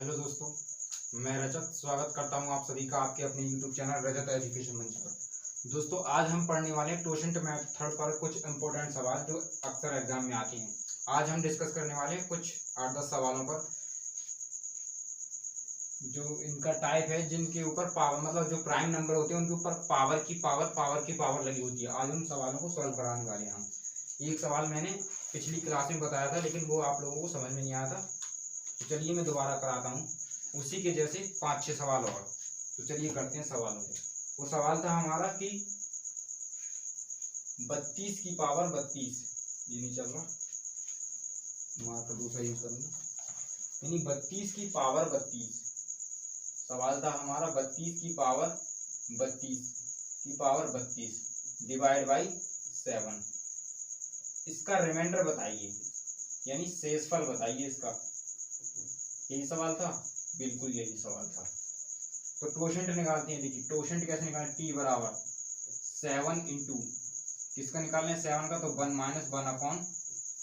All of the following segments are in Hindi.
हेलो दोस्तों, मैं रजत स्वागत करता हूं आप सभी का आपके अपने यूट्यूब चैनल रजत एजुकेशन मंच पर। दोस्तों, आज हम पढ़ने वाले हैं टोशंट मेथड पर कुछ इंपॉर्टेंट सवाल जो अक्सर एग्जाम में आते हैं। आज हम डिस्कस करने वाले हैं कुछ 8-10 सवालों पर जो इनका टाइप है, जिनके ऊपर पावर मतलब जो प्राइम नंबर होते हैं उनके ऊपर पावर की पावर लगी होती है। आज उन सवालों को सॉल्व कराने वाले हैं हम। एक सवाल मैंने पिछली क्लास में बताया था, लेकिन वो आप लोगों को समझ में नहीं आया था, तो चलिए मैं दोबारा कराता हूँ उसी के जैसे 5-6 सवाल और। तो चलिए करते हैं सवालों को। वो सवाल था हमारा कि 32 की पावर 32, ये नहीं चल रहा, मार्कर दूसरा यूज करूंगा, यानी 32 की पावर 32। सवाल था हमारा 32 की पावर 32 डिवाइड बाई 7। इसका रिमाइंडर बताइए, यानी शेषफल बताइए इसका। यही सवाल था, बिल्कुल यही सवाल था। तो टोशंट निकालते हैं। देखिए टोशंट कैसे निकालें, टी बराबर 7 इंटू किसका निकालना है 7 का, तो 1 माइनस 1 अपॉन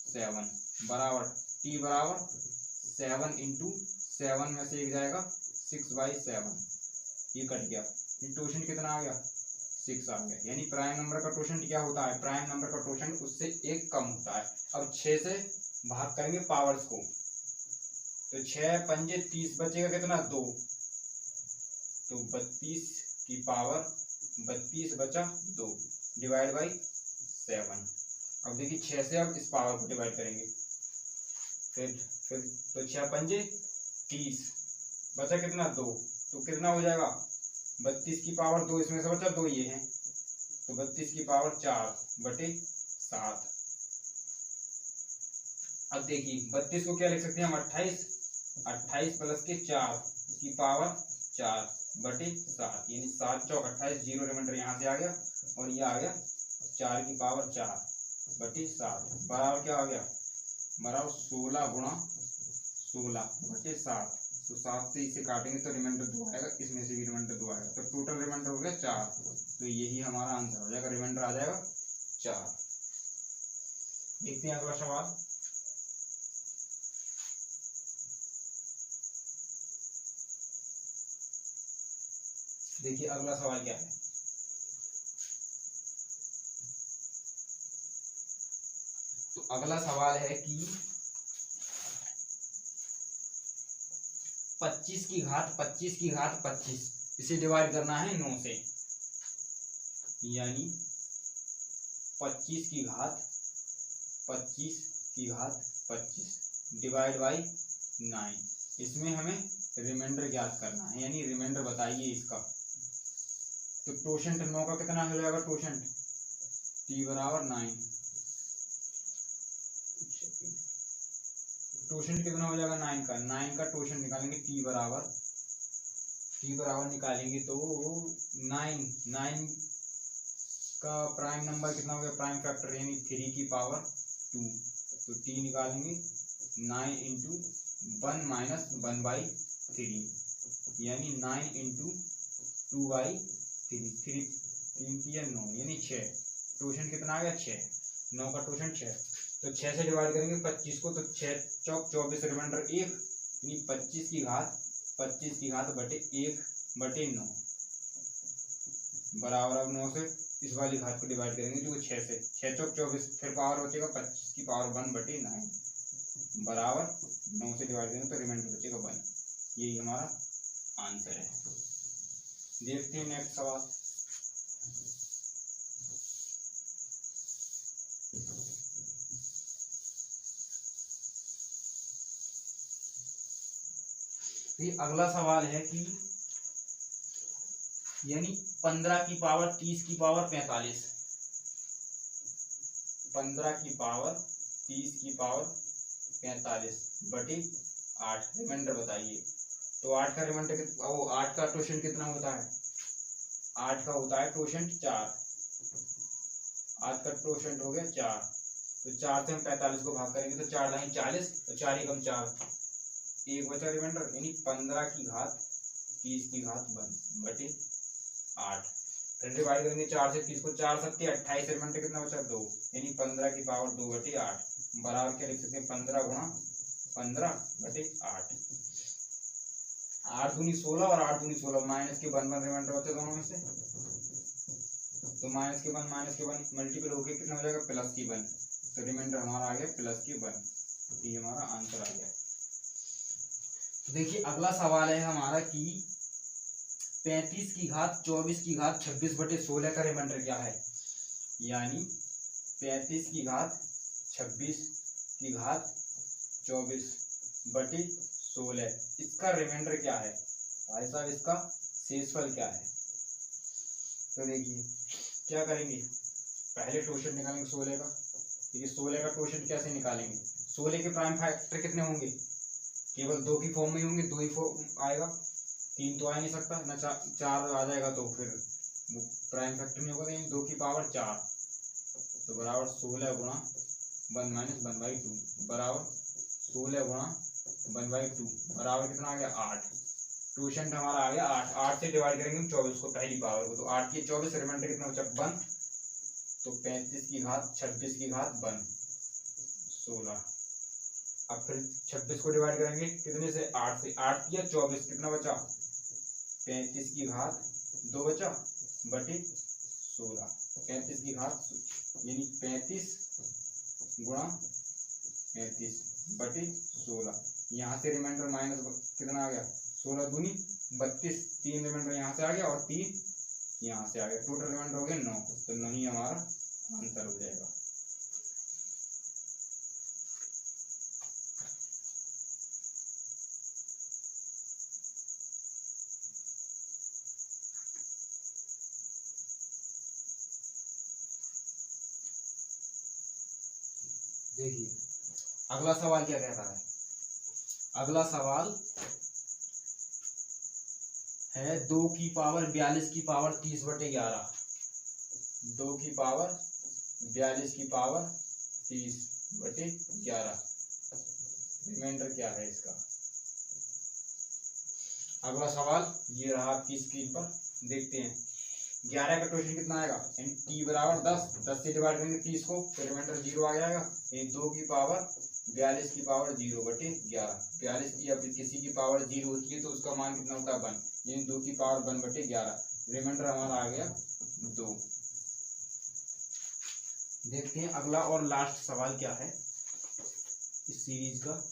7 बराबर टी बराबर 7 इंटू 7 में से एक जाएगा 6/7, ये कट गया। ये टोशंट कितना आ गया 6 आ गया। यानी प्राइम नंबर का टोशंट क्या होता है, प्राइम नंबर का टोशंट उससे एक कम होता है। अब 6 से भाग करेंगे पावर्स को, तो 6 पंजे 30 बचेगा कितना 2, तो 32 की पावर 32 बचा 2 डिवाइड बाई 7। अब देखिए 6 से अब इस पावर को डिवाइड करेंगे, फिर तो 6 पंजे 30 बचा कितना 2, तो कितना हो जाएगा 32 की पावर 2, इसमें से बचा 2 ये है, तो 32 की पावर 4/7। अब देखिए 32 को क्या लिख सकते हैं हम 28 प्लस के 4 की पावर 4/7, यानी 7 चौक 28, जीरो रिमाइंडर यहाँ से आ गया और ये आ गया 4 की पावर 4/7 बराबर क्या आ गया, बराबर 16 गुणा 16/7। तो 7 से इसे काटेंगे तो रिमाइंडर 2 आएगा, इसमें से भी रिमाइंडर 2 आएगा, तो टोटल रिमाइंडर हो गया 4। तो यही हमारा आंसर हो जाएगा, रिमाइंडर आ जाएगा 4। देखते हैं अगला सवाल। देखिए अगला सवाल क्या है, तो अगला सवाल है कि 25 की घात 25 इसे डिवाइड करना है 9 से, यानी 25 की घात 25 डिवाइड बाई 9। इसमें हमें रिमाइंडर ज्ञात करना है, यानी रिमाइंडर बताइए इसका। तो टोशंट 9 का कितना हो जाएगा, टोशंट टी बराबर 9, टोशंट कितना हो जाएगा 9 का टोशंट निकालेंगे टी बराबर निकालेंगे तो 9 का प्राइम नंबर कितना हो गया, प्राइम फैक्टर यानी 3 की पावर 2, तो टी निकालेंगे 9 इंटू 1 माइनस 1/3, यानी 9 इंटू 2/3, 3 यानी 6। टोशंट कितना आ गया 6, 9 का टोशंट 6। तो 6 से डिवाइड करेंगे 25 को, तो 6 चौक 24 रिमाइंडर 1, यानी 25 की घात बटे 1/9 बराबर। अब 9 से इस वाली घात को डिवाइड करेंगे जो 6 से, 6 चौक 24, फिर पावर बचेगा 25 की पावर 1/9 बराबर 9 से डिवाइड करेंगे तो रिमाइंडर बचेगा 1। यही हमारा आंसर है। देखते हैं नेक्स्ट सवाल। ये अगला सवाल है कि यानी 15 की पावर 30 की पावर 45, 15 की पावर 30 की पावर 45/8 रिमाइंडर बताइए। तो 8 का रिमाइंडर 8 का टोशंट कितना होता है, 8 का होता है टोशंट 4, 8 का टोशंट हो गया 4, तो 4 से हम 45 को भाग करेंगे तो 4 दाई 40, तो 4 एकम 4, एक बचा रिमाइंडर, यानी 15 की घात 30 की घात 1/8। फिर डिवाइड करेंगे 4 से 30 को, 4 7 28, रिमाइंडर कितना बचा 2, यानी 15 की पावर 2/8 बराबर क्या लिख सकते हैं 15 गुणा 15/8। 8 दूनी 16 और 8 दूनी 16, माइनस के 1 रिमाइंडर होते दोनों में से, तो माइनस के 1 मल्टीपल होके कितना हो जाएगा प्लस की 1, तो रिमाइंडर हमारा आ गया प्लस की 1। ये हमारा आंसर आ गया। देखिए अगला सवाल है हमारा कि 35 की घात 24 की घात 26/16 का रिमाइंडर क्या है। यानी 35 की घात 26 की घात 24/16, इसका रिमाइंडर क्या है भाई साहब, इसका शेषफल क्या है। तो देखिए क्या करेंगे, पहले टोशन निकालेंगे 16 का। देखिए 16 का टोशन कैसे निकालेंगे, 16 के प्राइम फैक्टर कितने होंगे, केवल 2 की फॉर्म में होंगे, 2 ही फॉर्म आएगा, 3 तो आ नहीं सकता ना, 4 आ जाएगा तो फिर प्राइम फैक्टर नहीं होगा, 2 की पावर 4, तो बराबर 16 गुणा 1 - 1/2 बराबर 16 गुणा 1/2 बराबर कितना आ गया 8। टोशन हमारा आ गया 8, 8 से डिवाइड करेंगे हम 24 को पहली पावर को, तो 8 की 24, रिमाइंडर कितना बचा 1, तो 35 की घात 26 की घात 1 16। अब फिर 26 को डिवाइड करेंगे कितने से 8 से, 8 किया 24 कितना बचा 35 की घात 2 बचा बटे 16, 35 की घात यानी 35 गुणा 35 बटे 16। यहाँ से रिमाइंडर माइनस कितना आ गया 16 दूनी 32, 3 रिमाइंडर यहाँ से आ गया और 3 यहाँ से आ गया, टोटल रिमाइंडर हो गया 9, तो 9 ही हमारा आंसर हो जाएगा। देखिए अगला सवाल क्या कहता है, अगला सवाल है 2 की पावर 42 की पावर 30/11, 2 की पावर 42 की पावर 30/11, रिमाइंडर क्या है इसका। अगला सवाल ये रहा आपकी स्क्रीन पर, देखते हैं। 11 का क्वेश्चन कितना आएगा, टी बराबर 10, 10 से डिवाइड करेंगे 30 को, फिर रिमाइंडर 0 आ जाएगा, 2 की पावर 42 की पावर 0/11, 42 की अब किसी की पावर 0 होती है तो उसका मान कितना होता है 1, यानी 2 की पावर 1/11, रिमाइंडर हमारा आ गया 2। देखते हैं अगला और लास्ट सवाल क्या है इस सीरीज का।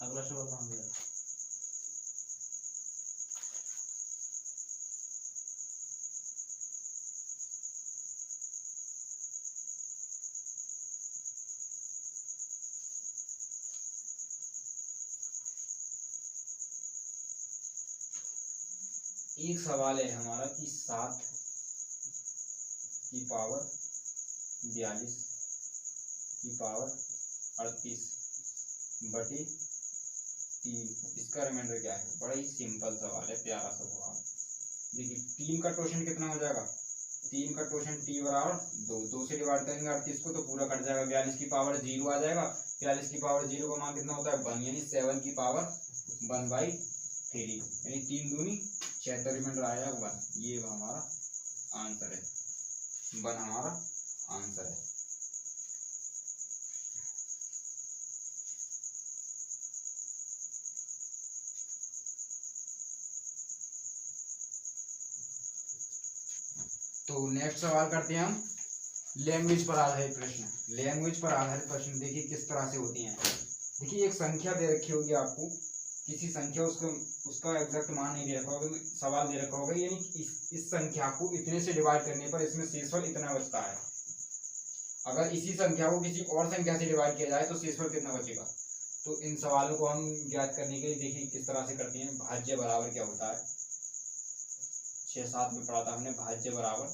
अगला सवाल कहाँ गया, एक सवाल है हमारा कि 7 की पावर 42 की पावर 38/3, इसका रिमाइंडर क्या है। बड़ा ही सिंपल सवाल है, प्यारा सा सवाल। देखिए 3 का टोशन कितना हो जाएगा, 3 का टोशन टी बराबर 2, 2 से डिवाइड करेंगे 38 को तो पूरा कट जाएगा, 42 की पावर 0 आ जाएगा, 42 की पावर 0 का मान कितना होता है 1, यानी 7 की पावर 1/3, यानी 3 दूनी 6, तो रिमाइंडर आया 1, ये हमारा आंसर है, 1 हमारा आंसर है। तो नेक्स्ट सवाल करते हैं हम लैंग्वेज पर आधारित प्रश्न। लैंग्वेज पर आधारित प्रश्न देखिए किस तरह से होती हैं। देखिए एक संख्या दे रखी होगी आपको, किसी संख्या उसका एग्जैक्ट मान नहीं दे रखा होगा, सवाल दे रखा होगा, यानी इस संख्या को इतने से डिवाइड करने पर इसमें शेषफल इतना बचता है। अगर इसी संख्या को किसी और संख्या से डिवाइड किया जाए तो शेषफल कितना बचेगा। तो इन सवालों को हम ज्ञात करने के लिए देखिए किस तरह से करते हैं। भाज्य बराबर क्या होता है, 6-7 में पढ़ा था हमने, भाज्य बराबर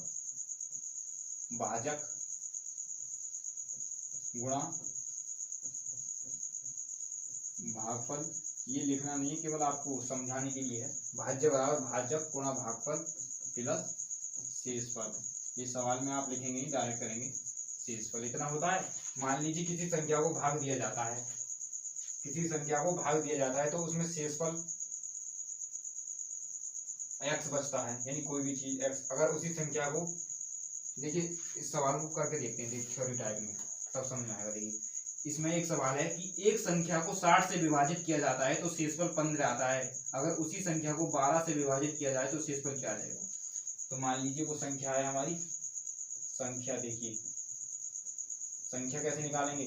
भाजक गुणा भागफल। ये लिखना नहीं है, केवल आपको समझाने के लिए है। भाज्य बराबर भाजक गुणा भागफल प्लस शेषफल। ये सवाल में आप लिखेंगे नहीं, डायरेक्ट करेंगे शेषफल इतना होता है। मान लीजिए किसी संख्या को भाग दिया जाता है, किसी संख्या को भाग दिया जाता है तो उसमें शेषफल x बचता है, यानी कोई भी चीज x। अगर उसी संख्या को देखिए, इस सवाल को करके देखते हैं थ्योरी टाइप में। तब समझ में आएगा। देखिए इसमें एक सवाल है कि एक संख्या को 60 से विभाजित किया जाता है तो शेषफल 15 आता है, अगर उसी संख्या को 12 से विभाजित किया जाए तो शेषफल क्या आ जाएगा। तो मान लीजिए वो संख्या है हमारी संख्या, देखिए संख्या कैसे निकालेंगे,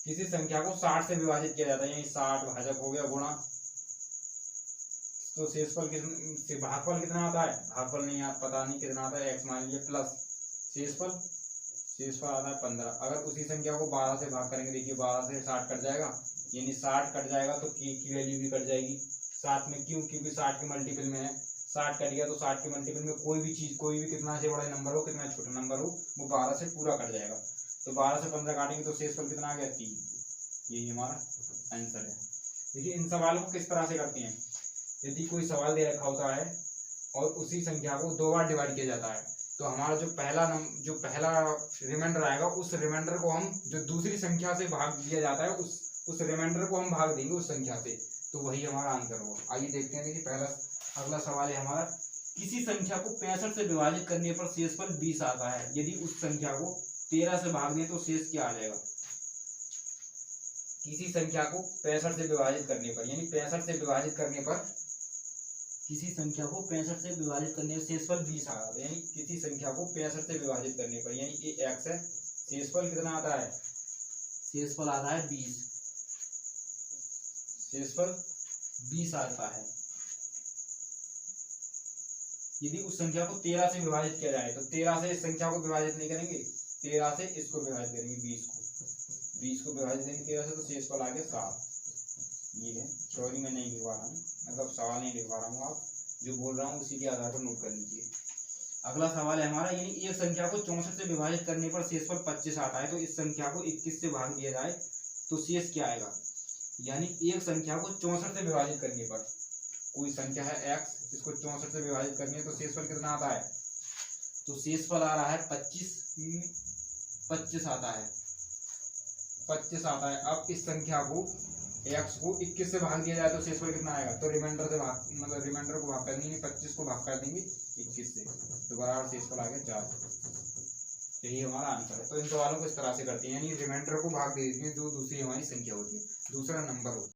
किसी संख्या को 60 से विभाजित किया जाता है, यानी 60 भाजक हो गया गुणा, तो शेषफल कितना, भागफल कितना आता है, भागफल नहीं आप पता नहीं कितना आता है, x मान लीजिए प्लस शेषफल आता है 15। अगर उसी संख्या को 12 से भाग करेंगे, देखिए 12 से 60 कट जाएगा, यानी 60 कट जाएगा तो की वैल्यू भी कट जाएगी 7 में, क्यों, क्योंकि 60 के मल्टीपल में है, 60 कट गया तो 60 के मल्टीपल में कोई भी चीज, कोई भी कितना से बड़ा नंबर हो कितना छोटा नंबर हो वो 12 से पूरा कट जाएगा। तो 12 से 15 काटेंगे तो शेषफल कितना आ गया 3, यही हमारा आंसर है। देखिए इन सवालों को किस तरह से करते हैं, यदि कोई सवाल दे रखा होता है और उसी संख्या को 2 बार डिवाइड किया जाता है तो हमारा जो पहला रिमाइंडर आएगा उस रिमाइंडर को हम जो दूसरी संख्या से भाग दिया जाता है उस रिमाइंडर को हम भाग देंगे उस संख्या से, तो वही हमारा आंसर होगा। आइए देखते हैं। देखिए पहला अगला सवाल है हमारा, किसी संख्या को 65 से विभाजित करने पर शेषफल 20 आता है, यदि उस संख्या को 13 से भाग दें तो शेष क्या आ जाएगा। किसी संख्या को 65 से विभाजित करने पर, यानी 65 से विभाजित करने पर, किसी संख्या को 65 से विभाजित करने पर शेषफल 20 आता है, यानी किसी संख्या को 65 से विभाजित करने पर, यानी ये x है, शेषफल कितना आता है, शेषफल आता है 20, शेषफल 20 आता है। यदि उस संख्या को 13 से विभाजित किया जाए तो 13 से इस संख्या को विभाजित नहीं करेंगे, 13 से इसको विभाजित करेंगे, 20 को विभाजित करेंगे 13 से, तो शेषफल आ गया 7। ये है, थ्योरी में नहीं लिखवा रहा हूँ, मतलब सवाल नहीं लिखवा रहा हूँ, आप जो बोल रहा हूँ उसी के आधार पर नोट कर लीजिए। अगला सवाल है हमारा, यानी एक संख्या को 64 से विभाजित करने पर शेषफल 25 आता है, तो इस संख्या को 21 से भाग दिया जाए तो शेष क्या आएगा। यानी एक संख्या को 64 से विभाजित करने पर, कोई संख्या है x, इसको 64 से विभाजित करनी है तो शेषफल कितना आता है, तो शेषफल आ रहा है 25 आता है, 25 आता है। अब इस संख्या को x को 21 से भाग दिया जाए तो शेषफल कितना आएगा, तो रिमाइंडर से भाग, मतलब रिमाइंडर को भाग कर देंगे, 25 को भाग कर देंगे 21 से, तो बराबर शेषफल आ गया 4। यही हमारा आंसर है। तो इन सवालों को इस तरह से करते हैं, यानी रिमाइंडर को भाग दे देते हैं जो दूसरी हमारी संख्या होती है, दूसरा नंबर होता है।